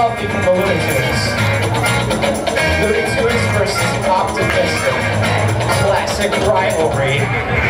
Puffy from the Looney Tunes. Looney Tunes versus Optimistic. Classic rivalry.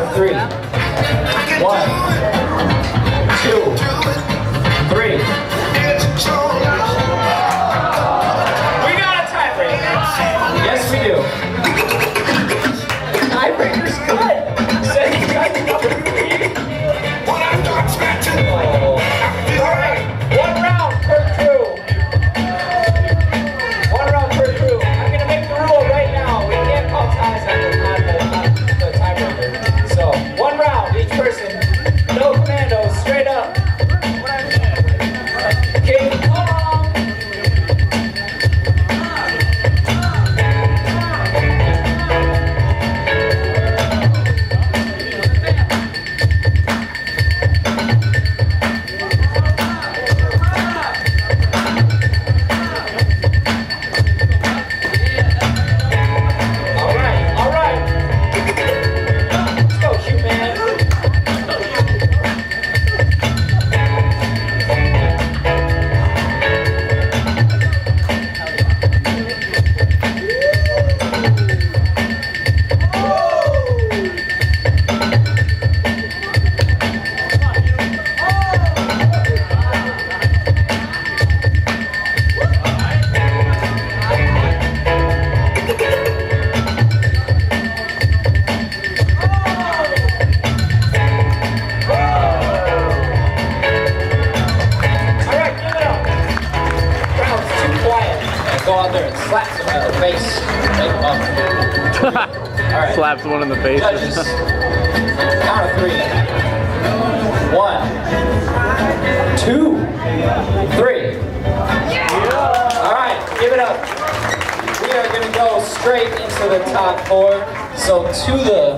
of 3. 1, 2, 3. We got a tiebreaker. Yes, we do. The tiebreaker's good. Said you got number 3. All right, 1 round per crew. 1 round per crew. I'm gonna make the rule right now. We can't call ties on the tiebreaker. So 1 round, each person. No commandos, straight up. KingKong. Go out there and slap someone in the face. Like, all right. Slaps one in the face. Judges, count of 3. 1, 2, 3. All right, give it up. We are going to go straight into the top 4. So to the